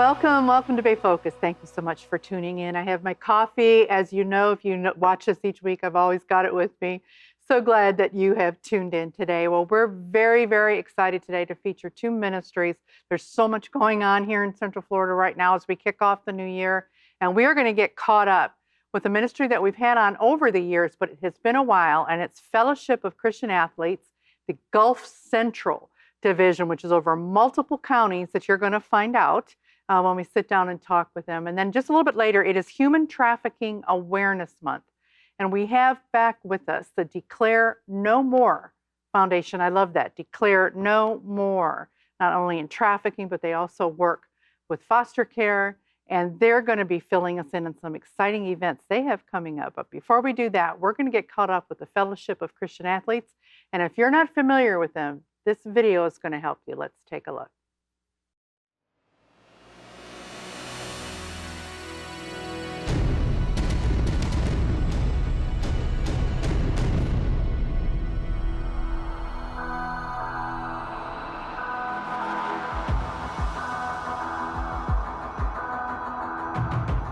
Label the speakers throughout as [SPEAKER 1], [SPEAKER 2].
[SPEAKER 1] Welcome to Bay Focus. Thank you so much for tuning in. I have my coffee. As you know, if you watch us each week, I've always got it with me. So glad that you have tuned in today. Well, we're very, very excited today to feature two ministries. There's so much going on here in Central Florida right now as we kick off the new year, and we are going to get caught up with a ministry that we've had on over the years, but it has been a while, and it's Fellowship of Christian Athletes, the Gulf Central Division, which is over multiple counties that you're going to find out when we sit down and talk with them. And then just a little bit later, it is Human Trafficking Awareness Month. And we have back with us the Declare No More Foundation. I love that, Declare No More, not only in trafficking, but they also work with foster care. And they're going to be filling us in on some exciting events they have coming up. But before we do that, we're going to get caught up with the Fellowship of Christian Athletes. And if you're not familiar with them, this video is going to help you. Let's take a look.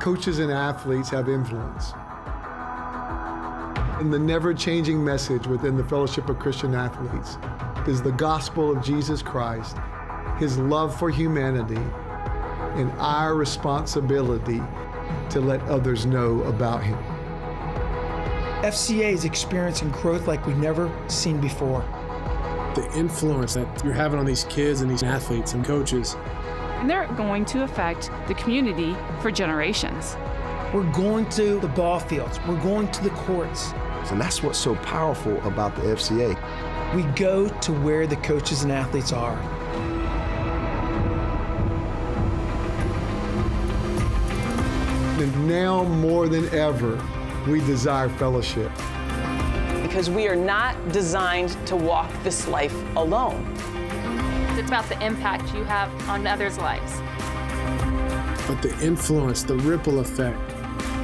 [SPEAKER 2] Coaches and athletes have influence. And the never-changing message within the Fellowship of Christian Athletes is the gospel of Jesus Christ, his love for humanity, and our responsibility to let others know about him.
[SPEAKER 3] FCA is experiencing growth like we've never seen before.
[SPEAKER 4] The influence that you're having on these kids and these athletes and coaches,
[SPEAKER 5] and they're going to affect the community for generations.
[SPEAKER 3] We're going to the ball fields. We're going to the courts.
[SPEAKER 6] And that's what's so powerful about the FCA.
[SPEAKER 3] We go to where the coaches and athletes are.
[SPEAKER 2] And now more than ever, we desire fellowship.
[SPEAKER 7] Because we are not designed to walk this life alone.
[SPEAKER 8] It's about the impact you have on others' lives.
[SPEAKER 4] but the influence, the ripple effect,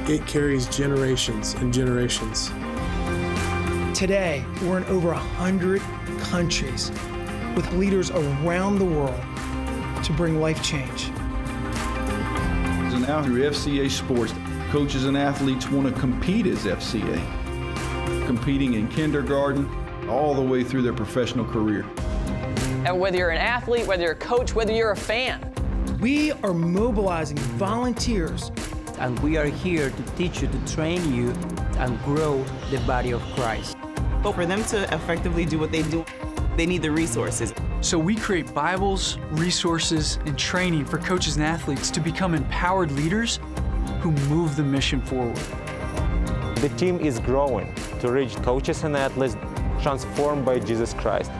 [SPEAKER 4] it carries generations and generations.
[SPEAKER 3] Today, we're in over 100 countries with leaders around the world to bring life change.
[SPEAKER 9] And now through FCA Sports, coaches and athletes want to compete as FCA, competing in kindergarten all the way through their professional career.
[SPEAKER 7] And whether you're an athlete, whether you're a coach, whether you're a fan,
[SPEAKER 3] we are mobilizing volunteers.
[SPEAKER 10] And we are here to teach you, to train you, and grow the body of Christ.
[SPEAKER 11] But for them to effectively do what they do, they need the resources.
[SPEAKER 12] So we create Bibles, resources, and training for coaches and athletes to become empowered leaders who move the mission forward.
[SPEAKER 13] The team is growing to reach coaches and athletes transformed by Jesus Christ.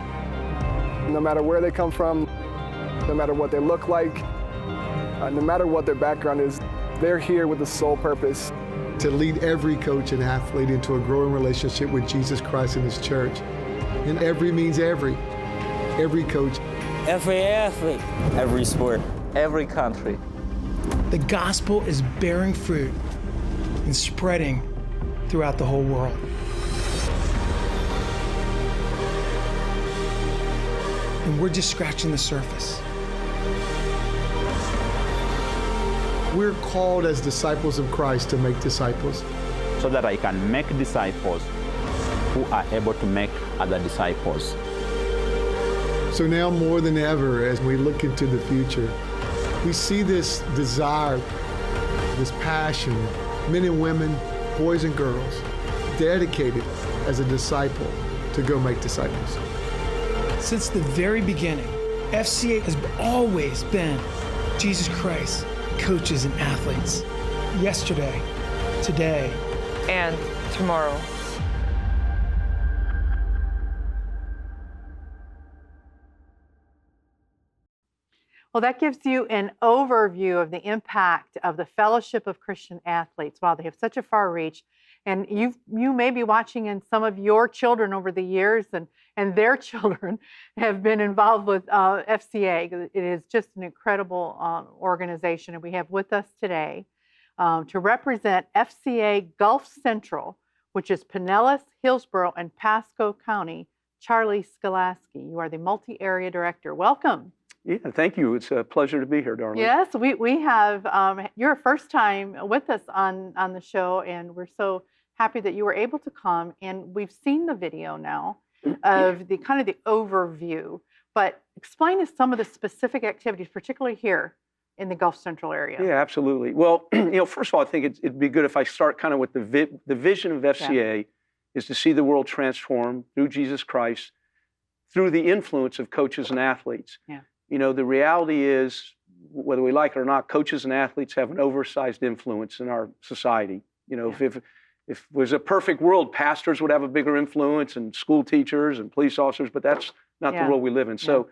[SPEAKER 14] No matter where they come from, no matter what they look like, no matter what their background is, they're here with the sole purpose
[SPEAKER 2] to lead every coach and athlete into a growing relationship with Jesus Christ and His church. And every means every coach,
[SPEAKER 15] every athlete, every sport, every country.
[SPEAKER 3] The gospel is bearing fruit and spreading throughout the whole world. And we're just scratching the surface.
[SPEAKER 2] We're called as disciples of Christ to make disciples.
[SPEAKER 16] So that I can make disciples who are able to make other disciples.
[SPEAKER 2] So now more than ever, as we look into the future, we see this desire, this passion, men and women, boys and girls, dedicated as a disciple to go make disciples.
[SPEAKER 3] Since the very beginning, FCA has always been Jesus Christ, coaches and athletes, yesterday, today,
[SPEAKER 7] and tomorrow.
[SPEAKER 1] Well, that gives you an overview of the impact of the Fellowship of Christian Athletes. Wow, they have such a far reach. And you may be watching, and some of your children over the years and their children have been involved with FCA. It is just an incredible organization. And we have with us today to represent FCA Gulf Central, which is Pinellas, Hillsborough, and Pasco County, Charlie Skolaski. You are the multi-area director. Welcome.
[SPEAKER 17] Yeah, thank you. It's a pleasure to be here, darling.
[SPEAKER 1] Yes, we have, your first time with us on the show, and we're so happy that you were able to come. And we've seen the video now of the kind of the overview, but explain us some of the specific activities, particularly here in the Gulf Central area.
[SPEAKER 17] Yeah, absolutely. Well, first of all, I think it'd be good if I start kind of with the vision of FCA is to see the world transformed through Jesus Christ, through the influence of coaches and athletes.
[SPEAKER 1] Yeah.
[SPEAKER 17] The reality is, whether we like it or not, coaches and athletes have an oversized influence in our society. If it was a perfect world, pastors would have a bigger influence, and school teachers and police officers, but that's not the world we live in. So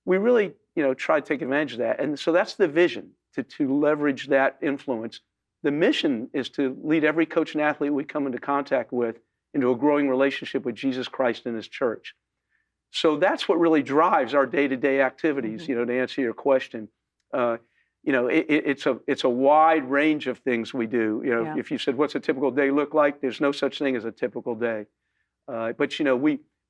[SPEAKER 17] we really, try to take advantage of that. And so that's the vision, to leverage that influence. The mission is to lead every coach and athlete we come into contact with into a growing relationship with Jesus Christ and his church. So that's what really drives our day-to-day activities, to answer your question. It's a wide range of things we do. If you said, what's a typical day look like? There's no such thing as a typical day. But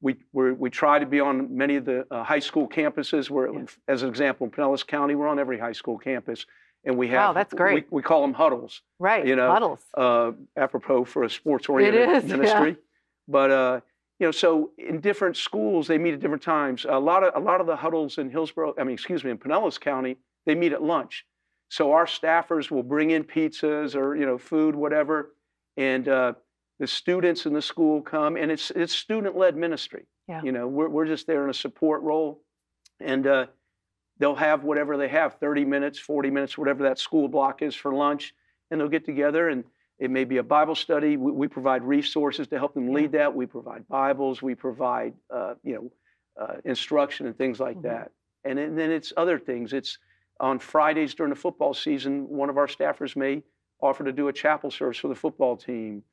[SPEAKER 17] we try to be on many of the high school campuses. As an example, in Pinellas County, we're on every high school campus. And we have,
[SPEAKER 1] that's great.
[SPEAKER 17] We call them huddles.
[SPEAKER 1] Right, huddles.
[SPEAKER 17] Apropos for a sports-oriented ministry. But, so in different schools, they meet at different times. A lot of the huddles in in Pinellas County, they meet at lunch. So our staffers will bring in pizzas or, food, whatever. And the students in the school come, and it's student-led ministry.
[SPEAKER 1] Yeah.
[SPEAKER 17] We're just there in a support role. And they'll have whatever they have, 30 minutes, 40 minutes, whatever that school block is for lunch. And they'll get together, and it may be a Bible study. We provide resources to help them lead that. We provide Bibles. We provide, instruction and things like that. And then it's other things. It's on Fridays during the football season, one of our staffers may offer to do a chapel service for the football team.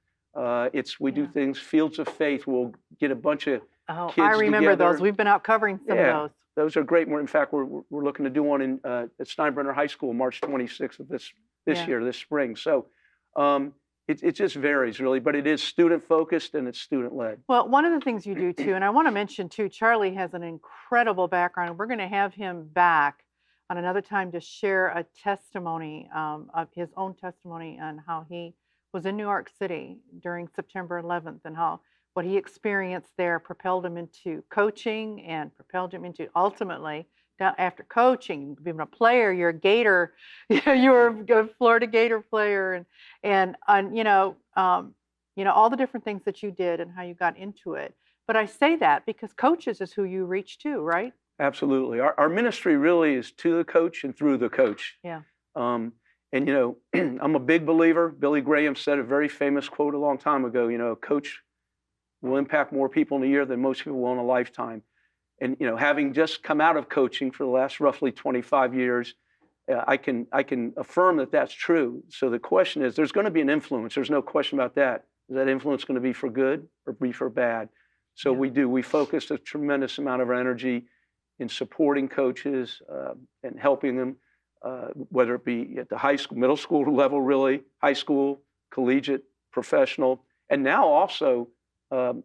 [SPEAKER 17] We do things, Fields of Faith. We'll get a bunch of kids
[SPEAKER 1] I remember
[SPEAKER 17] together.
[SPEAKER 1] those. We've been out covering some of those.
[SPEAKER 17] Those are great. In fact, we're looking to do one at Steinbrenner High School, March 26th of this year, this spring. So it just varies, really, but it is student-focused and it's student-led.
[SPEAKER 1] Well, one of the things you do, too, and I want to mention, too, Charlie has an incredible background. We're going to have him back on another time to share a testimony of his own testimony on how he was in New York City during September 11th and how what he experienced there propelled him into coaching and propelled him into ultimately, after coaching, being a player, you're a Gator, you were a Florida Gator player, and all the different things that you did and how you got into it. But I say that because coaches is who you reach to, right?
[SPEAKER 17] Absolutely. Our ministry really is to the coach and through the coach.
[SPEAKER 1] Yeah.
[SPEAKER 17] I'm a big believer. Billy Graham said a very famous quote a long time ago, a coach will impact more people in a year than most people will in a lifetime. And, having just come out of coaching for the last roughly 25 years, I can affirm that that's true. So the question is, there's going to be an influence. There's no question about that. Is that influence going to be for good or be for bad? So we focus a tremendous amount of our energy in supporting coaches and helping them, whether it be at the high school, middle school level, really, high school, collegiate, professional, and now also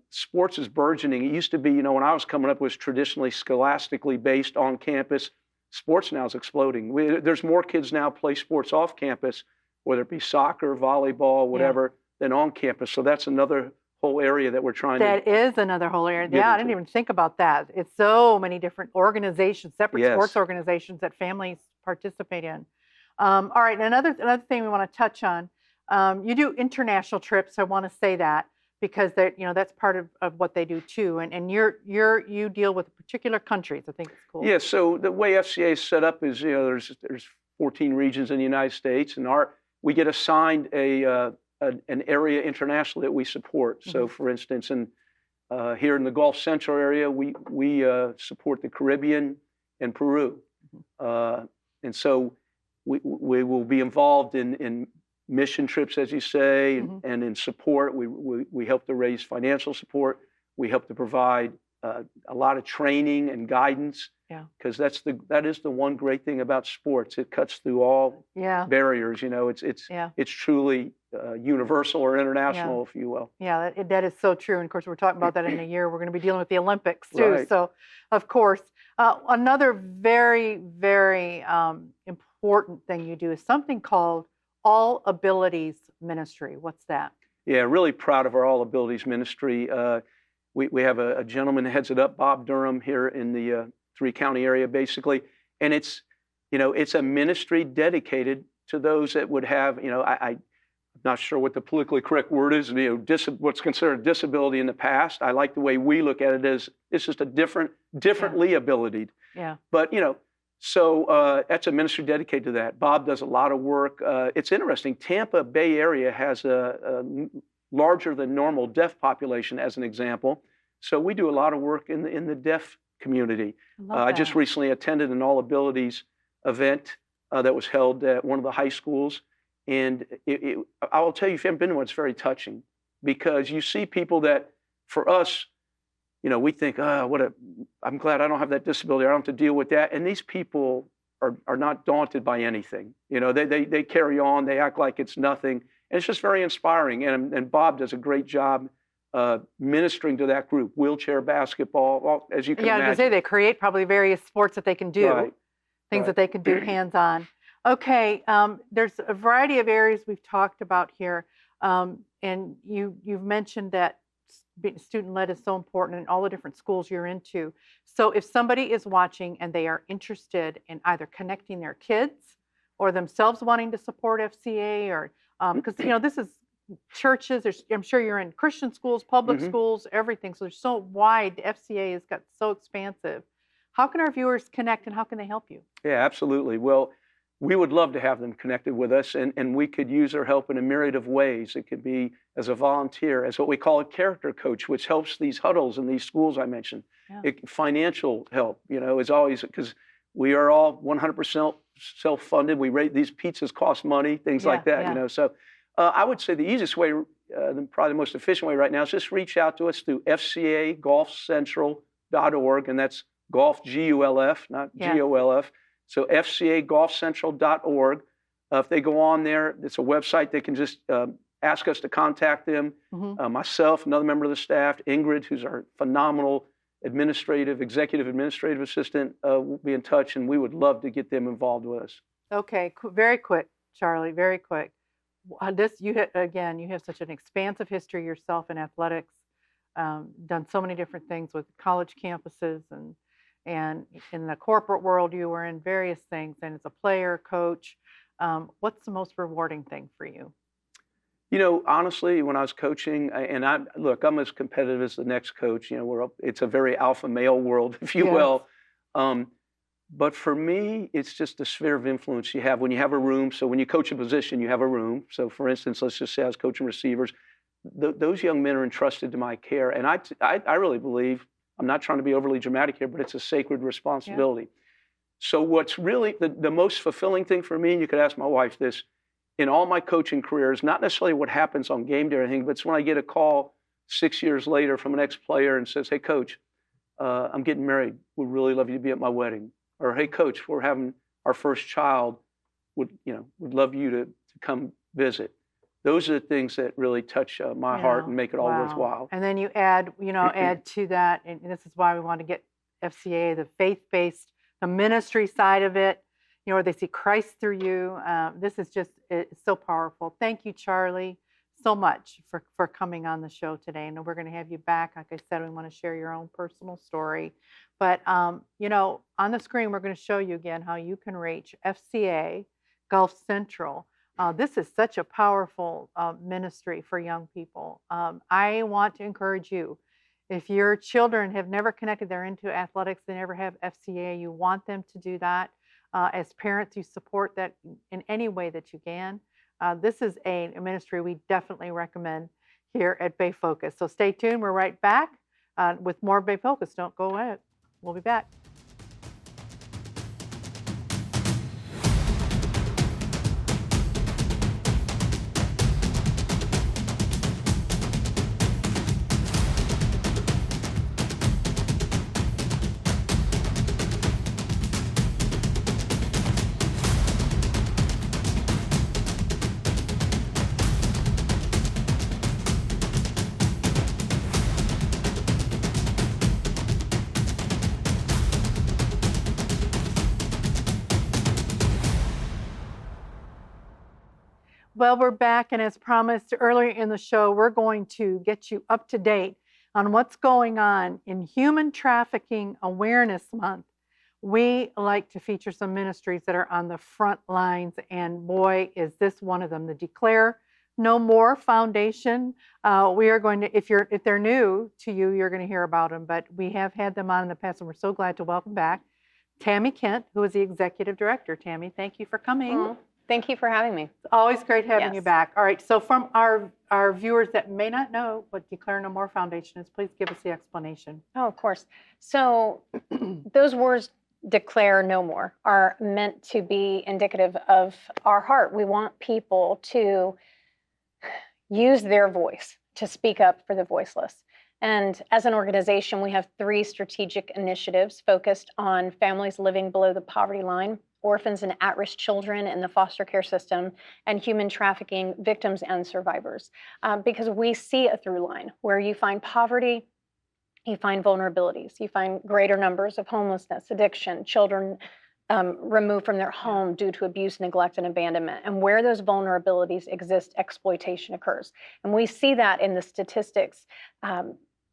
[SPEAKER 17] sports is burgeoning. It used to be, when I was coming up, it was traditionally scholastically based on campus. Sports now is exploding. There's more kids now play sports off campus, whether it be soccer, volleyball, whatever, than on campus. So that's another whole area that we're trying
[SPEAKER 1] That is another whole area. Yeah, I didn't even think about that. It's so many different organizations, separate sports organizations that families participate in. All right, another thing we want to touch on. You do international trips. I want to say that because that's part of what they do too. And you deal with particular countries. I think it's cool.
[SPEAKER 17] Yeah. So the way FCA is set up is there's 14 regions in the United States, and we get assigned an area internationally that we support. So, for instance, here in the Gulf Central area, we support the Caribbean and Peru, and so we will be involved in mission trips, as you say, and in support. We help to raise financial support. We help to provide a lot of training and guidance.
[SPEAKER 1] Yeah.
[SPEAKER 17] Because that is the one great thing about sports. It cuts through all barriers. It's truly universal or international, if you will.
[SPEAKER 1] Yeah, that is so true. And of course, we're talking about that in a year. We're going to be dealing with the Olympics too.
[SPEAKER 17] Right.
[SPEAKER 1] So, of course, Another very, very important thing you do is something called All Abilities Ministry. What's that?
[SPEAKER 17] Yeah, really proud of our All Abilities Ministry. We have a gentleman that heads it up, Bob Durham, here in the three-county area, basically. And it's a ministry dedicated to those that would have, I'm not sure what the politically correct word is, what's considered a disability in the past. I like the way we look at it as it's just a differently abilitied.
[SPEAKER 1] Yeah.
[SPEAKER 17] But, so that's a ministry dedicated to that. Bob does a lot of work. It's interesting. Tampa Bay area has a larger than normal deaf population, as an example. So we do a lot of work in the deaf community. I just recently attended an All Abilities event that was held at one of the high schools. And I will tell you, if you haven't been to one, it's very touching, because you see people that, for us, we think, I'm glad I don't have that disability. I don't have to deal with that. And these people are not daunted by anything. They carry on. They act like it's nothing. And it's just very inspiring. And Bob does a great job ministering to that group. Wheelchair basketball, as you can imagine.
[SPEAKER 1] Yeah, I was going to say, they create probably various sports that they can do, things that they can do hands-on. Okay, there's a variety of areas we've talked about here. And you've mentioned that student-led is so important in all the different schools you're into. So if somebody is watching and they are interested in either connecting their kids or themselves wanting to support FCA, or because this is churches, I'm sure you're in Christian schools, public schools, everything. So they're so wide. The FCA has got so expansive. How can our viewers connect, and how can they help you?
[SPEAKER 17] Yeah, absolutely. Well, we would love to have them connected with us, and we could use their help in a myriad of ways. It could be as a volunteer, as what we call a character coach, which helps these huddles in these schools I mentioned. Yeah. Financial help, is always, because we are all 100% self-funded. We rate these pizzas cost money, things like that. So I would say the easiest way, probably the most efficient way right now, is just reach out to us through FCAGolfCentral.org, and that's golf, G-U-L-F, not G-O-L-F. So FCAGolfCentral.org. If they go on there, it's a website. They can just ask us to contact them. Myself, another member of the staff, Ingrid, who's our phenomenal executive administrative assistant, will be in touch, and we would love to get them involved with us.
[SPEAKER 1] Okay, very quick, Charlie, very quick. You have such an expansive history yourself in athletics, done so many different things with college campuses, and in the corporate world, you were in various things, and as a player, coach. What's the most rewarding thing for you?
[SPEAKER 17] Honestly, when I was coaching, and I'm as competitive as the next coach. It's a very alpha male world, if you will. But for me, it's just the sphere of influence you have when you have a room. So when you coach a position, you have a room. So for instance, let's just say I was coaching receivers. Those young men are entrusted to my care, and I really believe, I'm not trying to be overly dramatic here, but it's a sacred responsibility. Yeah. So what's really the most fulfilling thing for me, and you could ask my wife this, in all my coaching career, is not necessarily what happens on game day or anything, but it's when I get a call 6 years later from an ex-player and says, "Hey, coach, I'm getting married. Would really love you to be at my wedding." Or, "Hey, coach, we're having our first child. Would love you to come visit." Those are the things that really touch my heart and make it all worthwhile.
[SPEAKER 1] And then you add to that, and this is why we want to get FCA, the faith-based, the ministry side of it, where they see Christ through you. This is just it's so powerful. Thank you, Charlie, so much for coming on the show today. And we're going to have you back. Like I said, we want to share your own personal story. But, on the screen, we're going to show you again how you can reach FCA Gulf Central. This is such a powerful ministry for young people. I want to encourage you, if your children have never connected, they're into athletics, they never have FCA, you want them to do that. As parents, you support that in any way that you can. This is a ministry we definitely recommend here at Bay Focus. So stay tuned. We're right back with more Bay Focus. Don't go away. We'll be back. Well, we're back, and as promised earlier in the show, we're going to get you up to date on what's going on in Human Trafficking Awareness Month. We like to feature some ministries that are on the front lines, and boy, is this one of them. The Declare No More Foundation. We are going to, if they're new to you, you're going to hear about them, but we have had them on in the past, and we're so glad to welcome back Tammy Kent, who is the executive director. Tammy, thank you for coming.
[SPEAKER 18] Oh, thank you for having me.
[SPEAKER 1] It's always great having you
[SPEAKER 18] Yes.
[SPEAKER 1] back. All right, so from our viewers that may not know what Declare No More Foundation is, please give us the explanation.
[SPEAKER 18] Oh, of course. So those words, declare no more, are meant to be indicative of our heart. We want people to use their voice to speak up for the voiceless. And as an organization, we have 3 strategic initiatives focused on families living below the poverty line, orphans and at-risk children in the foster care system, and human trafficking victims and survivors. Because we see a through line where you find poverty, you find vulnerabilities, you find greater numbers of homelessness, addiction, children removed from their home due to abuse, neglect, and abandonment. And where those vulnerabilities exist, exploitation occurs. And we see that in the statistics.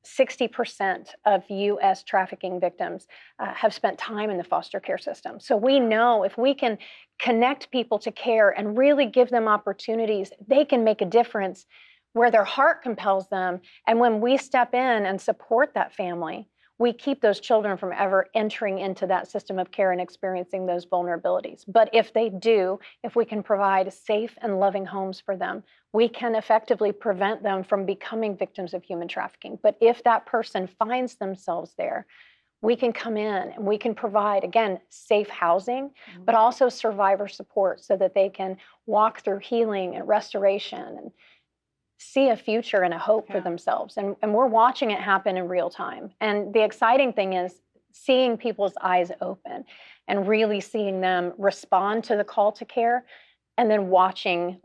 [SPEAKER 18] 60% of U.S. trafficking victims have spent time in the foster care system. So we know if we can connect people to care and really give them opportunities, they can make a difference where their heart compels them. And when we step in and support that family, we keep those children from ever entering into that system of care and experiencing those vulnerabilities. But if they do, if we can provide safe and loving homes for them, we can effectively prevent them from becoming victims of human trafficking. But if that person finds themselves there, we can come in and we can provide, again, safe housing, but also survivor support so that they can walk through healing and restoration and see a future and a hope for themselves. And we're watching it happen in real time. And the exciting thing is seeing people's eyes open and really seeing them respond to the call to care, and then watching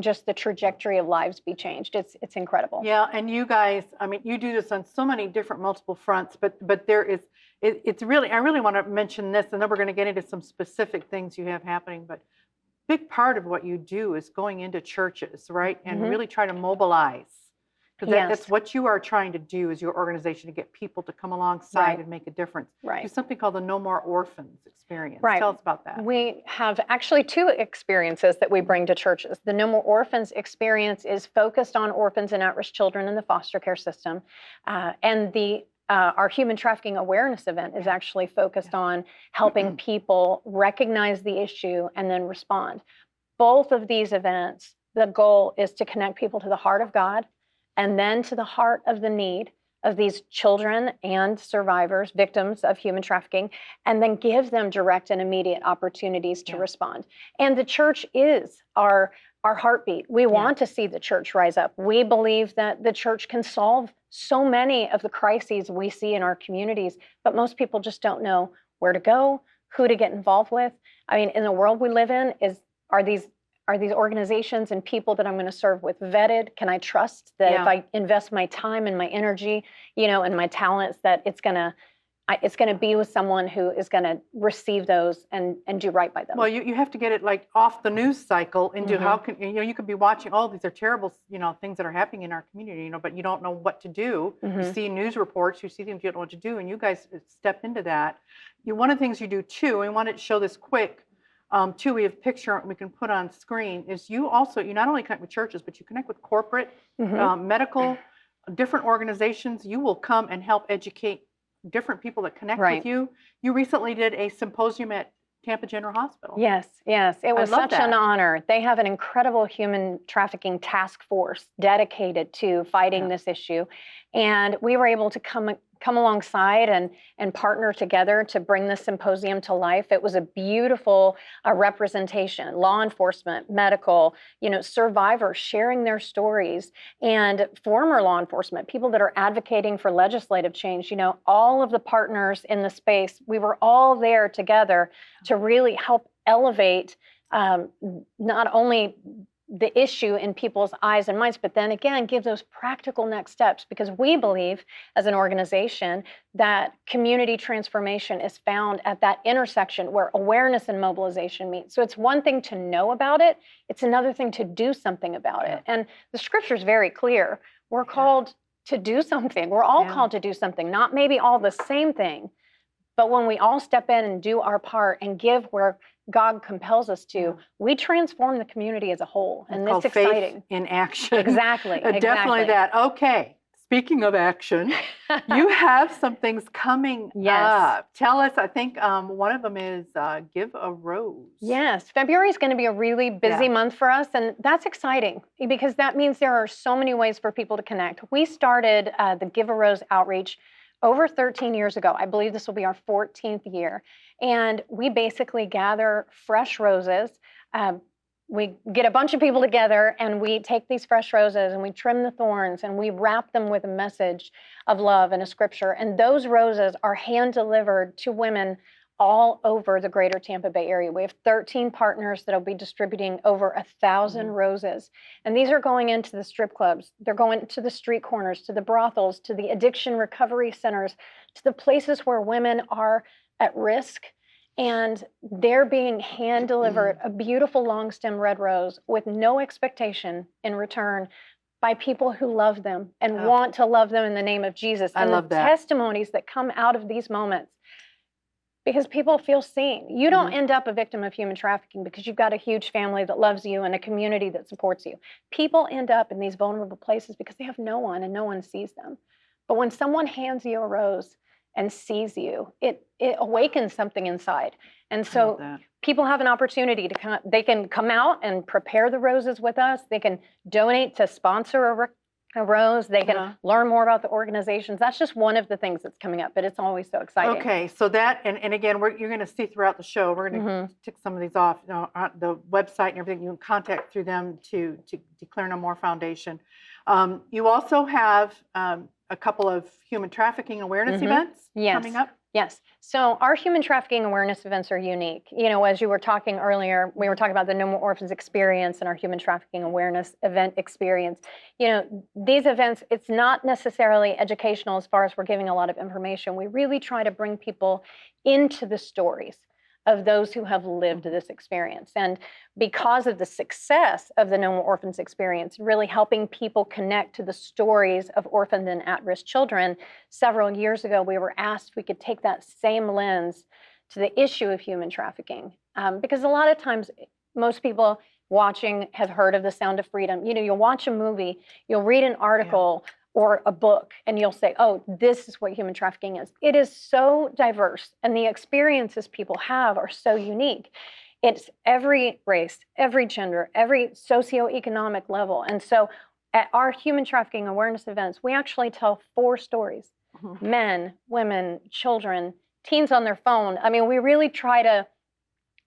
[SPEAKER 18] just the trajectory of lives be changed. It's incredible.
[SPEAKER 1] Yeah, and you guys, I mean, you do this on so many different multiple fronts, but there is, it's really, I really want to mention this, and then we're going to get into some specific things you have happening, but big part of what you do is going into churches, right? And really try to mobilize. Because that's what you are trying to do as your organization, to get people to come alongside and make a difference.
[SPEAKER 18] Right.
[SPEAKER 1] Do something called the No More Orphans experience.
[SPEAKER 18] Right.
[SPEAKER 1] Tell us about that.
[SPEAKER 18] We have actually 2 experiences that we bring to churches. The No More Orphans experience is focused on orphans and at-risk children in the foster care system. And our Human Trafficking Awareness event is actually focused on helping people recognize the issue and then respond. Both of these events, the goal is to connect people to the heart of God and then to the heart of the need of these children and survivors, victims of human trafficking, and then give them direct and immediate opportunities to respond. And the church is our heartbeat. We want to see the church rise up. We believe that the church can solve so many of the crises we see in our communities, but most people just don't know where to go, who to get involved with. I mean, in the world we live in, are these organizations and people that I'm going to serve with vetted? Can I trust that if I invest my time and my energy, and my talents, that it's going to be with someone who is going to receive those and do right by them?
[SPEAKER 1] Well, you have to get it like off the news cycle into how can, you could be watching, these are terrible, things that are happening in our community, but you don't know what to do. You see news reports, you see things you don't know what to do, and you guys step into that. One of the things you do too, and we wanted to show this quick, too, we have a picture we can put on screen, is you not only connect with churches, but you connect with corporate, medical, different organizations. You will come and help educate different people that connect with you. You recently did a symposium at Tampa General Hospital.
[SPEAKER 18] Yes. It was such an honor. They have an incredible human trafficking task force dedicated to fighting this issue. And we were able to come alongside and partner together to bring this symposium to life. It was a beautiful representation, law enforcement, medical, survivors sharing their stories, and former law enforcement, people that are advocating for legislative change. All of the partners in the space, we were all there together to really help elevate not only the issue in people's eyes and minds, but then again, give those practical next steps, because we believe as an organization that community transformation is found at that intersection where awareness and mobilization meet. So it's one thing to know about it, it's another thing to do something about it. And the scripture is very clear. We're called to do something. We're all called to do something, not maybe all the same thing, but when we all step in and do our part and give where God compels us to, we transform the community as a whole. And it's exciting.
[SPEAKER 1] Faith in action.
[SPEAKER 18] Exactly.
[SPEAKER 1] Definitely that. Okay. Speaking of action, you have some things coming up. Tell us, I think one of them is Give a Rose.
[SPEAKER 18] Yes, February is going to be a really busy month for us, and that's exciting because that means there are so many ways for people to connect. We started the Give a Rose outreach over 13 years ago. I believe this will be our 14th year. And we basically gather fresh roses. We get a bunch of people together and we take these fresh roses and we trim the thorns and we wrap them with a message of love and a scripture. And those roses are hand delivered to women all over the greater Tampa Bay area. We have 13 partners that will be distributing over 1,000 roses. And these are going into the strip clubs. They're going to the street corners, to the brothels, to the addiction recovery centers, to the places where women are at risk. And they're being hand delivered a beautiful long stem red rose with no expectation in return by people who love them and want to love them in the name of Jesus. And the testimonies that come out of these moments, because people feel seen. You don't end up a victim of human trafficking because you've got a huge family that loves you and a community that supports you. People end up in these vulnerable places because they have no one and no one sees them. But when someone hands you a rose and sees you, it awakens something inside. And so people have an opportunity to they can come out and prepare the roses with us. They can donate to sponsor a rose. They can learn more about the organizations. That's just one of the things that's coming up, but it's always so exciting.
[SPEAKER 1] Okay, so that, and again, you're going to see throughout the show, we're going to tick some of these off, on the website and everything. You can contact through them to Declare No More Foundation. You also have a couple of human trafficking awareness events coming up.
[SPEAKER 18] Yes. So our human trafficking awareness events are unique. You know, as you were talking earlier, we were talking about the No More Orphans experience and our human trafficking awareness event experience. You know, these events, it's not necessarily educational as far as we're giving a lot of information. We really try to bring people into the stories of those who have lived this experience. And because of the success of the No More Orphans experience, really helping people connect to the stories of orphaned and at-risk children, several years ago, we were asked if we could take that same lens to the issue of human trafficking. Because a lot of times, most people watching have heard of The Sound of Freedom. You know, you'll watch a movie, you'll read an article, or a book, and you'll say, oh, this is what human trafficking is. It is so diverse, and the experiences people have are so unique. It's every race, every gender, every socioeconomic level. And so at our human trafficking awareness events, we actually tell 4 stories. Men, women, children, teens on their phone. I mean, we really try to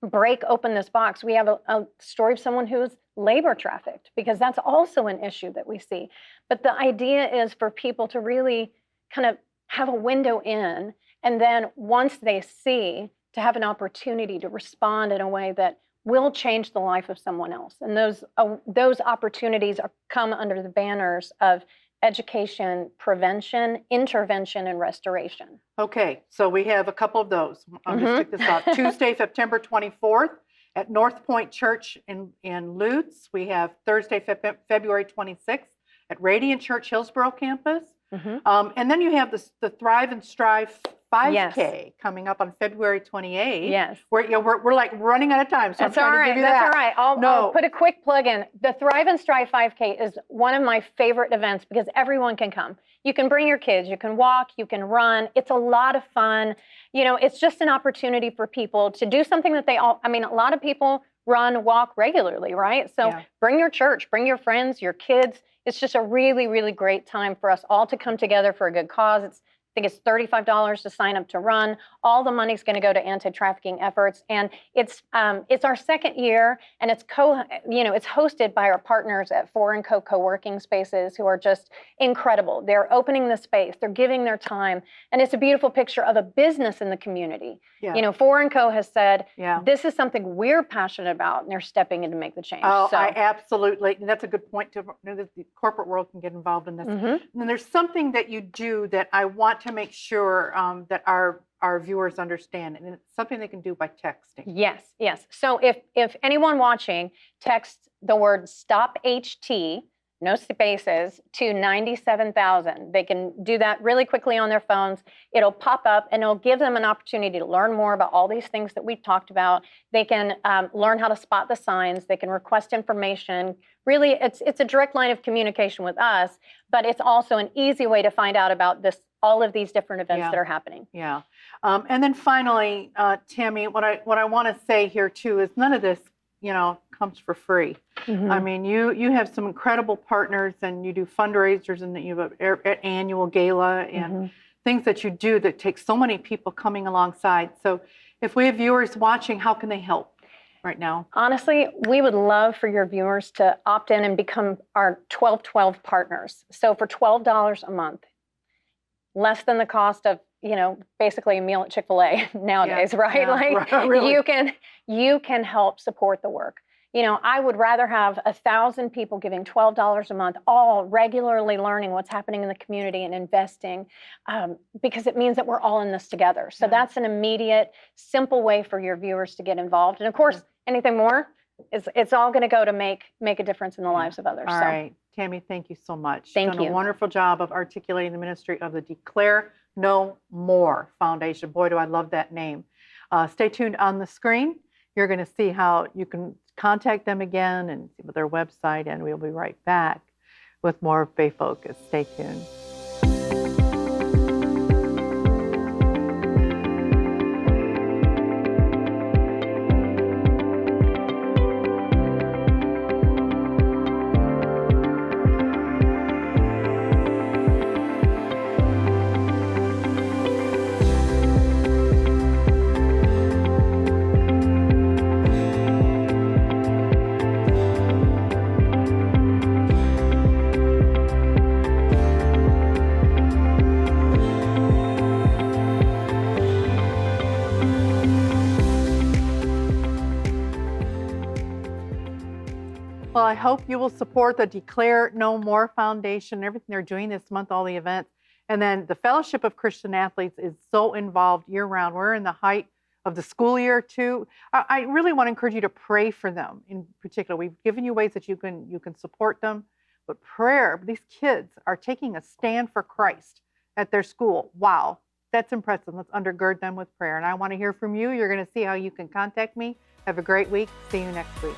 [SPEAKER 18] break open this box. We have a story of someone who was labor trafficked, because that's also an issue that we see. But the idea is for people to really kind of have a window in, and then once they see, to have an opportunity to respond in a way that will change the life of someone else. And those opportunities come under the banners of education, prevention, intervention, and restoration.
[SPEAKER 1] Okay, so we have a couple of those. I'll just tick this off. Tuesday, September 24th at North Point Church in Lutz. We have Thursday, February 26th at Radiant Church Hillsborough campus. And then you have the Thrive and Strive 5K coming up on February 28th.
[SPEAKER 18] Yes.
[SPEAKER 1] We're like running out of time, so
[SPEAKER 18] that's
[SPEAKER 1] I'm trying to give you that.
[SPEAKER 18] That's all right. I'll put a quick plug in. The Thrive and Strive 5K is one of my favorite events because everyone can come. You can bring your kids, you can walk, you can run. It's a lot of fun. You know, it's just an opportunity for people to do something that a lot of people run, walk regularly, right? So bring your church, bring your friends, your kids. It's just a really, really great time for us all to come together for a good cause. It's think it's $35 to sign up to run. All the money's going to go to anti-trafficking efforts, and it's our second year, and it's it's hosted by our partners at 4 & Co co-working spaces who are just incredible. They're opening the space, they're giving their time, and it's a beautiful picture of a business in the community.
[SPEAKER 1] Yeah.
[SPEAKER 18] 4 & Co has said, this is something we're passionate about, and they're stepping in to make the change.
[SPEAKER 1] Oh, I absolutely, and that's a good point. The corporate world can get involved in this. And there's something that you do that I want to make sure that our viewers understand, and it's something they can do by texting.
[SPEAKER 18] Yes. So if anyone watching texts the word Stop HT, no spaces, to 97,000, they can do that really quickly on their phones. It'll pop up, and it'll give them an opportunity to learn more about all these things that we've talked about. They can learn how to spot the signs. They can request information. Really, it's a direct line of communication with us, but it's also an easy way to find out about all of these different events that are happening.
[SPEAKER 1] Yeah. And then finally, Tammy, what I want to say here too is none of this, comes for free. I mean, you have some incredible partners, and you do fundraisers, and you have an annual gala and things that you do that take so many people coming alongside. So if we have viewers watching, how can they help right now?
[SPEAKER 18] Honestly, we would love for your viewers to opt in and become our 1212 partners. So for $12 a month, less than the cost of, basically a meal at Chick-fil-A nowadays, right?
[SPEAKER 1] Really.
[SPEAKER 18] You can help support the work. I would rather have 1,000 people giving $12 a month, all regularly learning what's happening in the community and investing, because it means that we're all in this together. So that's an immediate, simple way for your viewers to get involved. And of course, anything more, it's all going to go to make a difference in the lives of others.
[SPEAKER 1] All right. Tammy, thank you so much.
[SPEAKER 18] Thank
[SPEAKER 1] You've done a wonderful job of articulating the ministry of the Declare No More Foundation. Boy, do I love that name. Stay tuned on the screen. You're going to see how you can contact them again and see their website, and we'll be right back with more Faith Focus. Stay tuned. Well, I hope you will support the Declare No More Foundation, everything they're doing this month, all the events. And then the Fellowship of Christian Athletes is so involved year-round. We're in the height of the school year, too. I really want to encourage you to pray for them in particular. We've given you ways that you can support them. But prayer, these kids are taking a stand for Christ at their school. Wow, that's impressive. Let's undergird them with prayer. And I want to hear from you. You're going to see how you can contact me. Have a great week. See you next week.